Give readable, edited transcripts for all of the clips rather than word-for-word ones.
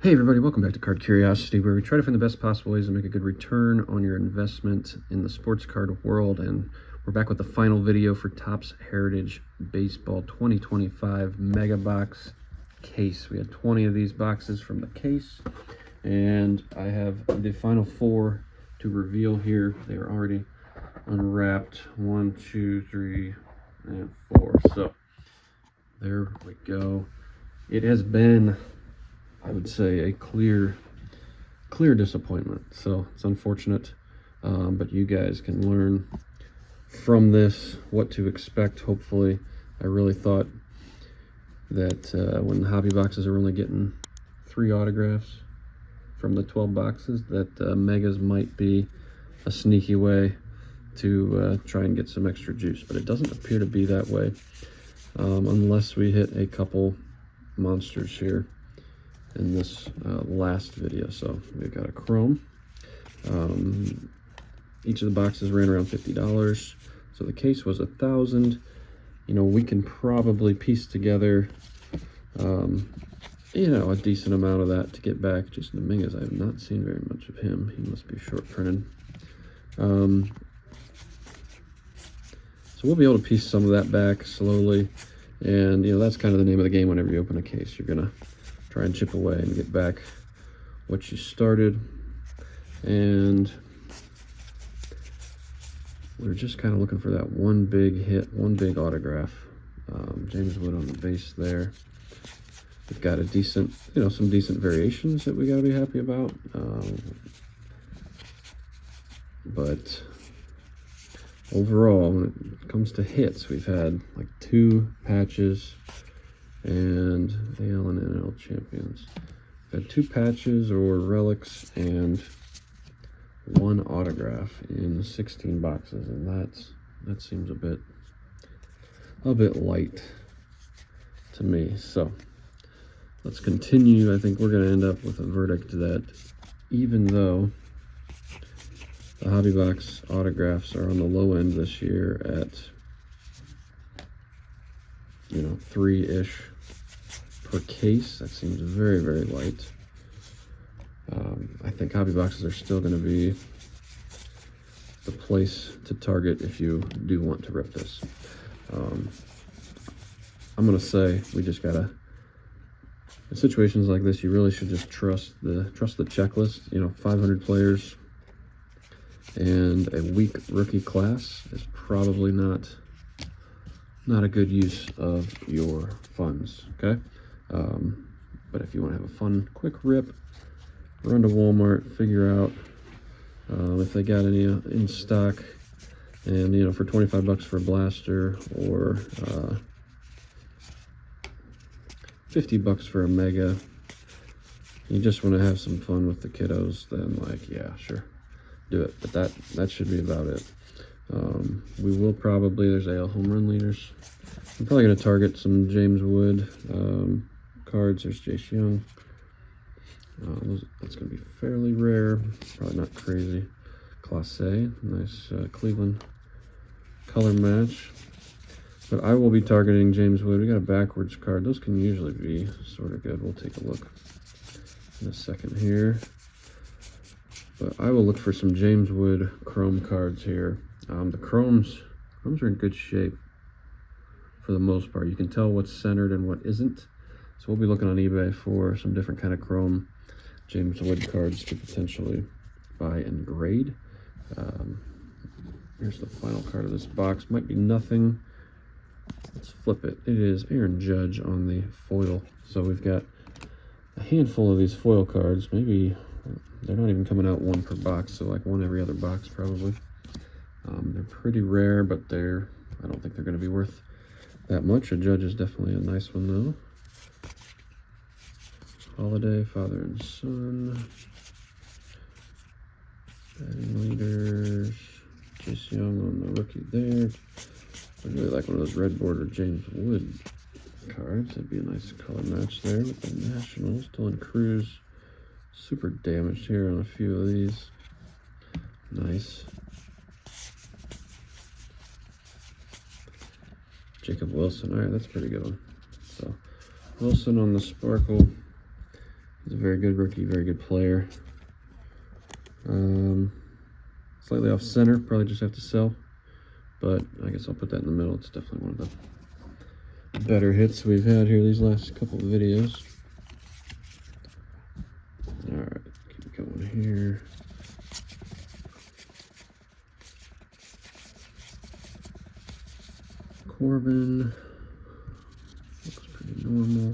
Hey everybody, welcome back to Card Curiosity, where we try to find the best possible ways to make a good return on your investment in the sports card world. And we're back with the final video for Topps Heritage Baseball 2025 Mega Box case. We had 20 of these boxes from the case, and I have the final 4 to reveal here. They are already unwrapped. 1, 2, 3, and 4. So there we go. It has been, I would say, a clear disappointment. So it's unfortunate, but you guys can learn from this what to expect, hopefully. I really thought that when hobby boxes are only getting 3 autographs from the 12 boxes, that megas might be a sneaky way to try and get some extra juice, but it doesn't appear to be that way, unless we hit a couple monsters here in this last video. So we've got a chrome. Each of the boxes ran around $50, so the case was $1,000. You know, we can probably piece together you know, a decent amount of that to get back. Just Dominguez, I have not seen very much of him. He must be short printed. So we'll be able to piece some of that back slowly, and you know, that's kind of the name of the game. Whenever you open a case, you're gonna try and chip away and get back what you started. And we're just kind of looking for that one big hit, one big autograph. James Wood on the base there. We've got a decent, you know, some decent variations that we got to be happy about. But overall, when it comes to hits, we've had like 2 patches and AL and NL champions. We've had 2 patches or relics and 1 autograph in 16 boxes, and that seems a bit light to me. So let's continue. I think we're going to end up with a verdict that even though the hobby box autographs are on the low end this year at, you know, 3-ish per case, that seems very, very light. I think hobby boxes are still going to be the place to target if you do want to rip this. I'm going to say we just got to, in situations like this, you really should just trust the checklist. You know, 500 players and a weak rookie class is probably not a good use of your funds, okay? But if you want to have a fun, quick rip, run to Walmart, figure out if they got any in stock, and you know, for 25 bucks for a blaster, or 50 bucks for a mega, you just want to have some fun with the kiddos, then like, yeah, sure, do it. But that should be about it. We will probably, there's AL home run leaders. I'm probably going to target some James Wood cards. There's Jace Young. That's going to be fairly rare, probably not crazy. Class A, nice Cleveland color match. But I will be targeting James Wood. We got a backwards card. Those can usually be sort of good. We'll take a look in a second here. But I will look for some James Wood chrome cards here. The chromes are in good shape for the most part. You can tell what's centered and what isn't. So we'll be looking on eBay for some different kind of chrome James Wood cards to potentially buy and grade. Here's the final card of this box. Might be nothing. Let's flip it. It is Aaron Judge on the foil. So we've got a handful of these foil cards. Maybe they're not even coming out 1 per box, so like 1 every other box probably. They're pretty rare, but I don't think they're going to be worth that much. A Judge is definitely a nice one though. Holiday, father and son. Batting leaders. Jace Young on the rookie there. I really like one of those red border James Wood cards. That'd be a nice color match there with the Nationals. Dylan Cruz, super damaged here on a few of these. Nice. Jacob Wilson. All right, that's a pretty good one. So Wilson on the sparkle. He's a very good rookie, very good player. Slightly off center, probably just have to sell. But I guess I'll put that in the middle. It's definitely one of the better hits we've had here these last couple of videos. Alright, keep going here. Corbin. Looks pretty normal.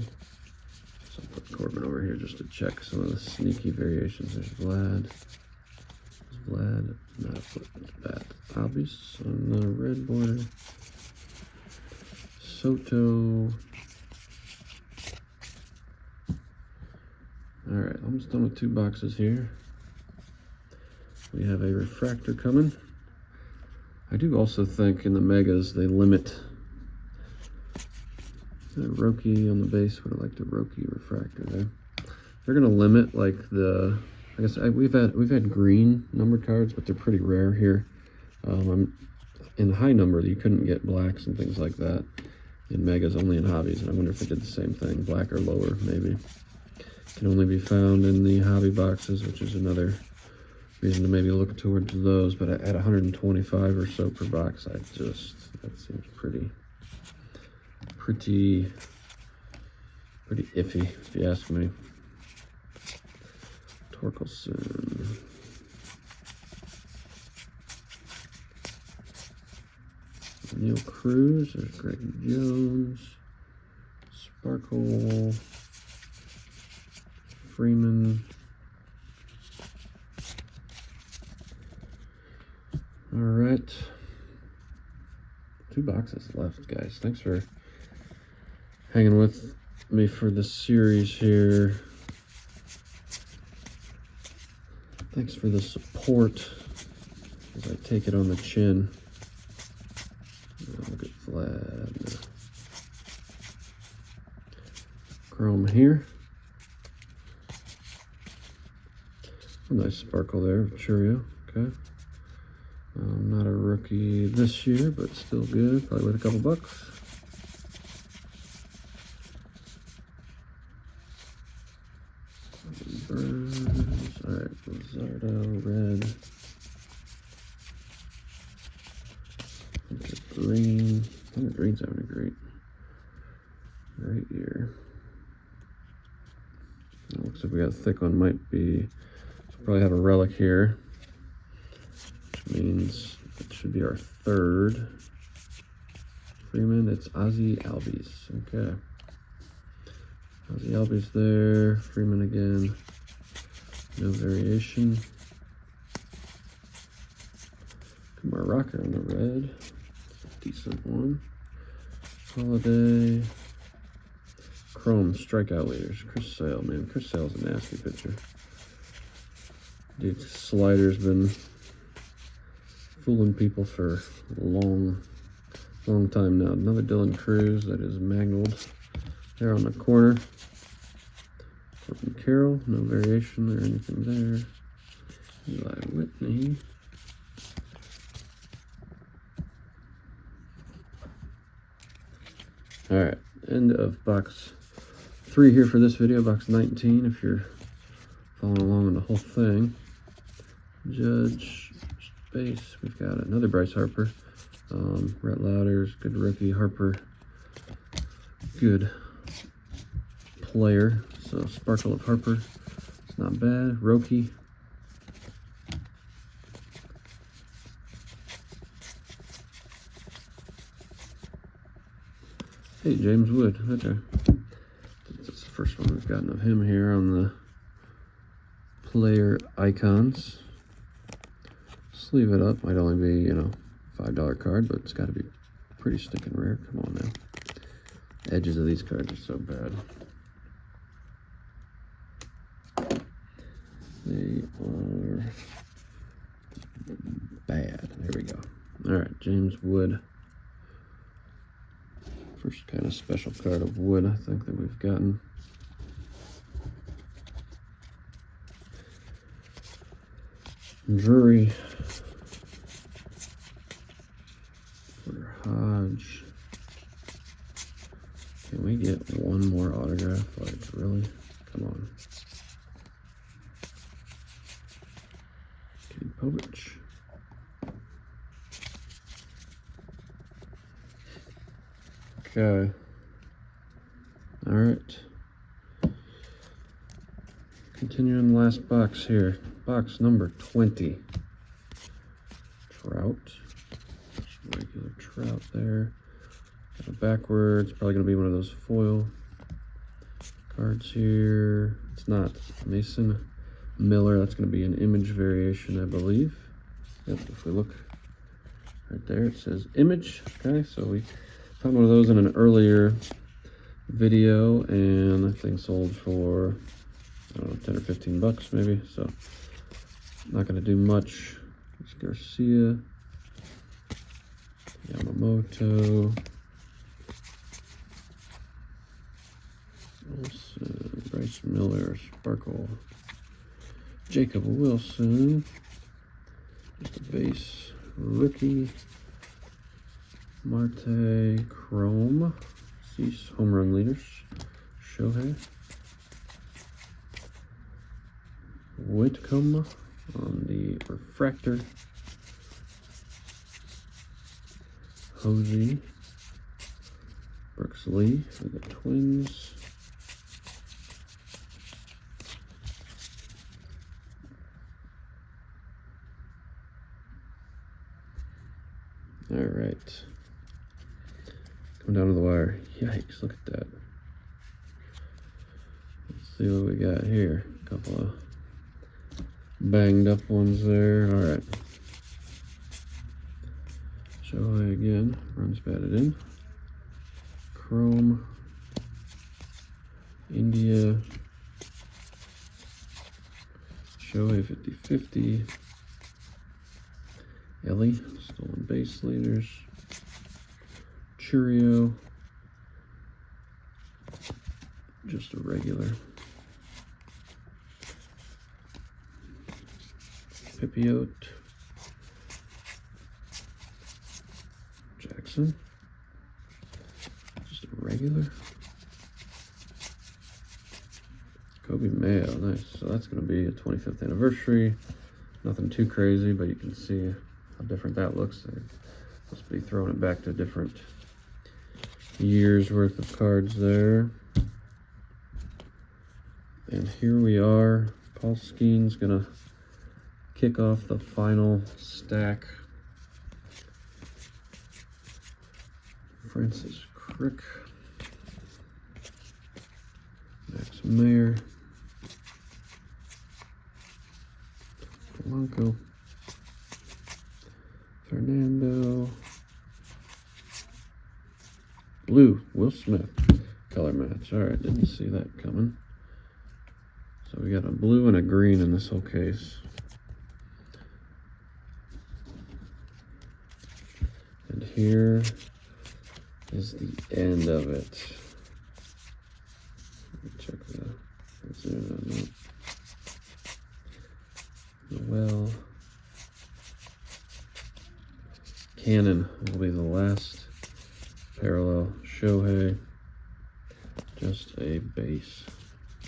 So I'll put Corbin over here just to check some of the sneaky variations. There's Vlad. Now put that Albis on the red border. Soto. Alright, almost done with 2 boxes here. We have a refractor coming. I do also think in the megas they limit. Is that Roki on the base? Would have liked a Roki refractor there. They're gonna limit like the. I guess we've had green numbered cards, but they're pretty rare here. In high number, you couldn't get blacks and things like that in megas, only in hobbies. And I wonder if they did the same thing, black or lower, maybe. Can only be found in the hobby boxes, which is another reason to maybe look towards those. But at 125 or so per box, that seems pretty iffy, if you ask me. Torkelson. Neil Cruz. There's Greg Jones. Sparkle. Freeman. All right. 2 boxes left, guys. Thanks for hanging with me for the series here. Thanks for the support as I take it on the chin. Look at Vlad. Chrome here. A nice sparkle there, Churio. Okay. Not a rookie this year, but still good. Probably worth a couple bucks. Burns. All right, Lizardo, red. Green. I think green's having a great year. It looks like we got a thick one. Might be. Probably have a relic here, which means it should be our 3rd. Freeman. It's Ozzy Albies. Okay. Ozzy Albies there. Freeman again. No variation. Kumar Rocker on the red. It's a decent one. Holiday. Chrome strikeout leaders. Chris Sale, man. Chris Sale's a nasty pitcher. Dude's slider's been fooling people for a long time now. Another Dylan Cruz that is mangled there on the corner. Corbin Carroll, no variation or anything there. Eli Whitney. All right, end of box 3 here for this video, box 19, if you're following along on the whole thing. Judge, base, we've got another Bryce Harper. Rhett Louders, good rookie. Harper, good player. So sparkle of Harper, it's not bad. Roki. Hey, James Wood, okay. That's the first one we've gotten of him here on the player icons. Sleeve it up, might only be, you know, $5 card, but it's got to be pretty stinking rare. Come on now. Edges of these cards are so bad. They are bad. There we go. All right, James Wood. First kind of special card of Wood, I think, that we've gotten. Drury. For Hodge. Can we get one more autograph? Like, really? Come on. Djokovic. Okay. All right. Continuing the last box here. Box number 20. Trout. Just regular Trout there. Got it backwards. Probably going to be one of those foil cards here. It's not. Mason Miller. That's going to be an image variation, I believe. Yep, if we look right there, it says image. Okay, so we found one of those in an earlier video, and that thing sold for, I don't know, 10 or 15 bucks maybe. So not going to do much. It's Garcia, Yamamoto, Wilson, Bryce Miller, Sparkle, Jacob Wilson, just a base rookie, Marte, Chrome, Cease, home run leaders, Shohei, Whitcomb on the refractor, Hosey, Brooks Lee for the Twins, all right, coming down to the wire. Yikes, look at that. Let's see what we got here. A couple of banged up ones there. All right. Shohei again, runs batted in. Chrome, India, Shohei 50-50. Ellie, stolen base leaders. Churio, just a regular. Pipiote, Jackson, just a regular. Kobe Mayo, nice. So that's going to be a 25th anniversary. Nothing too crazy, but you can see how different that looks. They must be throwing it back to a different years worth of cards there. And here we are. Paul Skeen's going to kick off the final stack. Francis Crick, Max Mayer, Polanco, Fernando, blue, Will Smith, color match. All right, didn't see that coming. So we got a blue and a green in this whole case. And here is the end of it. Let me check the well. Cannon will be the last parallel. Shohei, just a base.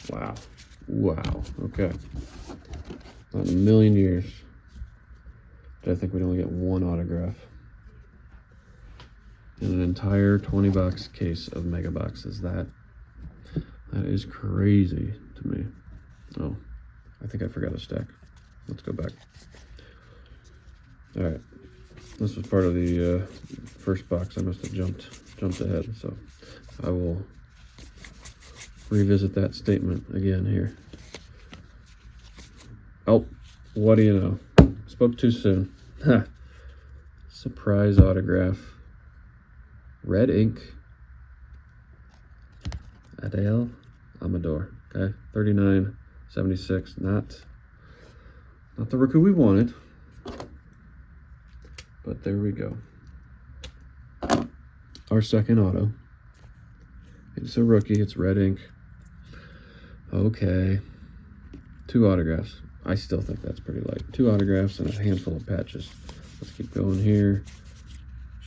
Wow. Wow. Okay. Not in a million years did I think we'd only get one autograph in an entire 20-box case of mega boxes. That is crazy to me. Oh, I think I forgot a stack. Let's go back. All right, this was part of the first box. I must have jumped ahead, so I will revisit that statement again here. Oh, what do you know? Spoke too soon. Surprise autograph. Red ink. Adele Amador. Okay, 39.76. Not the rookie we wanted, but there we go. Our second auto. It's a rookie. It's red ink. Okay. 2 autographs. I still think that's pretty light. 2 autographs and a handful of patches. Let's keep going here.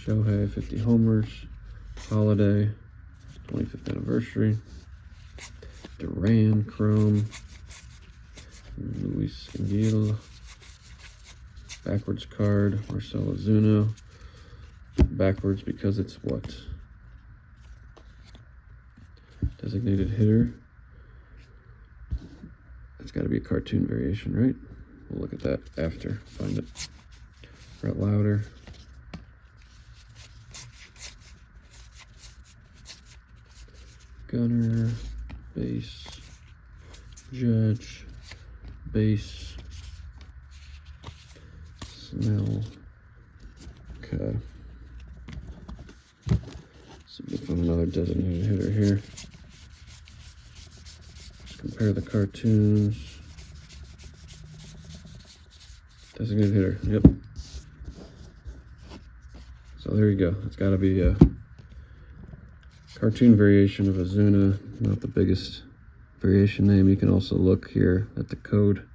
Shohei, 50 homers. Holiday, 25th anniversary. Duran, Chrome. Luis Gil. Backwards card, Marcell Ozuna. Backwards because it's what? Designated hitter. It's got to be a cartoon variation, right? We'll look at that after. Find it. Brett Lauder. Gunner. Base. Judge. Base. Snell. Okay. So we'll find another designated hitter here. Just compare the cartoons. Designated hitter, yep. So there you go. It's got to be a cartoon variation of Ozuna, not the biggest variation name. You can also look here at the code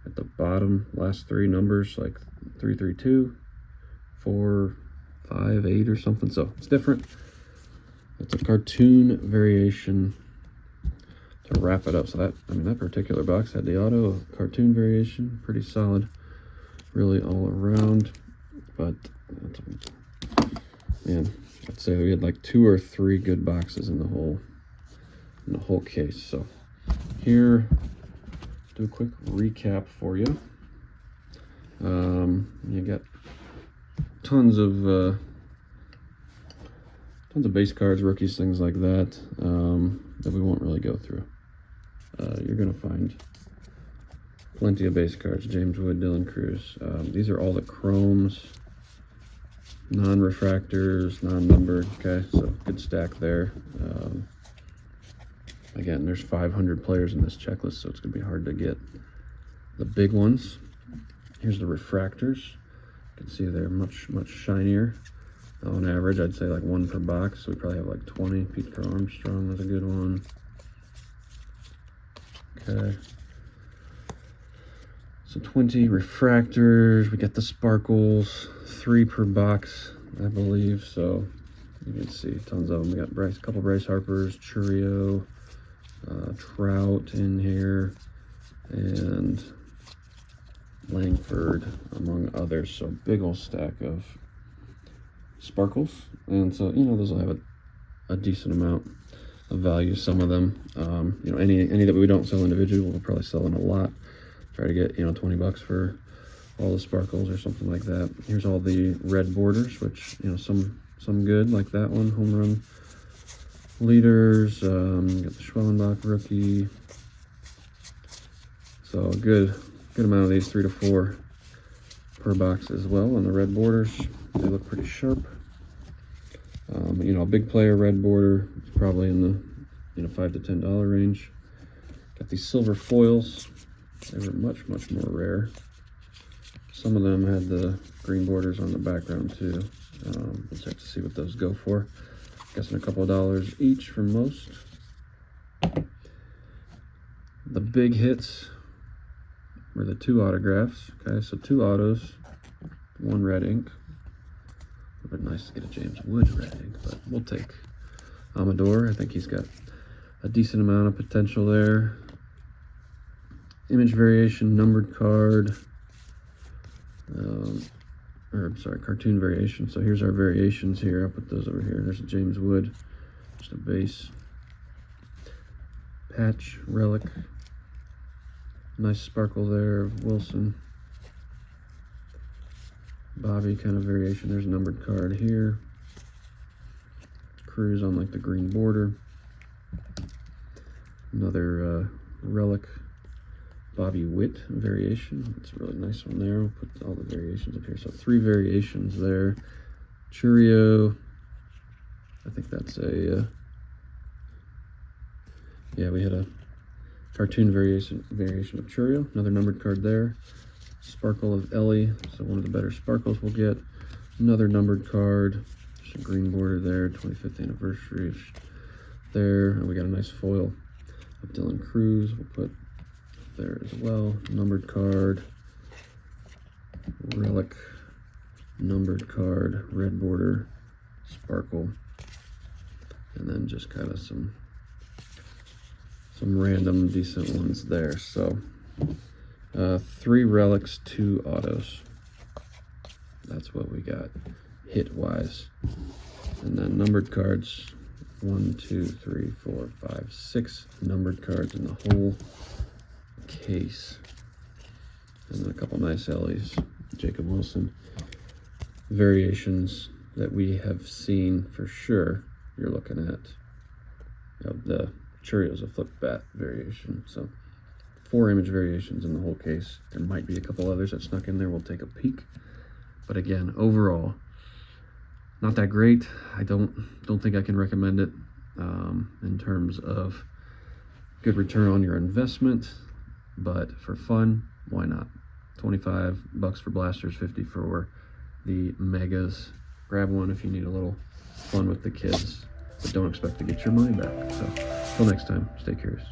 at the bottom, last three numbers, like 332, 458 or something. So it's different. It's a cartoon variation to wrap it up. So that, I mean, that particular box had the auto cartoon variation, pretty solid, really all around. But man, I'd say we had like 2 or 3 good boxes in the whole case. So here, do a quick recap for you. You got tons of base cards, rookies, things like that, that we won't really go through. You're gonna find plenty of base cards. James Wood, Dylan Cruz. These are all the chromes, non-refractors, non-numbered. Okay, so good stack there. Again, there's 500 players in this checklist, so it's gonna be hard to get the big ones. Here's the refractors. You can see they're much shinier. On average, I'd say like 1 per box. So we probably have like 20. Pete Crow Armstrong was a good one. Okay. So 20 refractors. We got the sparkles, 3 per box, I believe. So you can see tons of them. We got a couple Bryce Harpers, Churio, Trout in here, and Langford, among others. So big old stack of sparkles, and so you know those will have a decent amount of value. Some of them, you know, any that we don't sell individually, we'll probably sell in a lot. Try to get, you know, 20 bucks for all the sparkles or something like that. Here's all the red borders, which, you know, some good, like that one, home run leaders. Got the Schwellenbach rookie. So a good amount of these, 3 to 4 per box as well. On the red borders, they look pretty sharp. You know, a big player red border is probably in the, you know, $5 to $10 range. Got these silver foils. They were much more rare. Some of them had the green borders on the background too. We'll check to see what those go for. Guessing a couple of dollars each for most. The big hits were the 2 autographs. Okay, so 2 autos, 1 red ink. Would have been nice to get a James Wood red ink, but we'll take Amador. I think he's got a decent amount of potential there. Image variation, numbered card, or I'm sorry, cartoon variation. So here's our variations here. I'll put those over here. There's a James Wood, just a base. Patch, relic. Nice sparkle there of Wilson. Bobby kind of variation. There's a numbered card here. Cruz on like the green border. Another relic. Bobby Witt variation. It's a really nice one there. We'll put all the variations up here. So 3 variations there. Churio. I think that's a yeah, we had a cartoon variation of Churio. Another numbered card there. Sparkle of Ellie, so one of the better sparkles we'll get. Another numbered card. Just a green border there. 25th anniversary there. And we got a nice foil of Dylan Cruz. We'll put there as well. Numbered card, relic, numbered card, red border, sparkle, and then just kind of some random decent ones there. So 3 relics, 2 autos. that's what we got hit wise. And then numbered cards, 1, 2, 3, 4, 5, 6 numbered cards in the whole case. And then a couple nice Ellie's, Jacob Wilson variations that we have seen for sure. You're looking at the Cheerios, a flip bat variation. So 4 image variations in the whole case. There might be a couple others that snuck in there. We'll take a peek. But again, overall, not that great. I don't think I can recommend it in terms of good return on your investment. But for fun, why not? $25 for blasters, 50 for the megas. Grab one if you need a little fun with the kids, but don't expect to get your money back. So until next time, stay curious.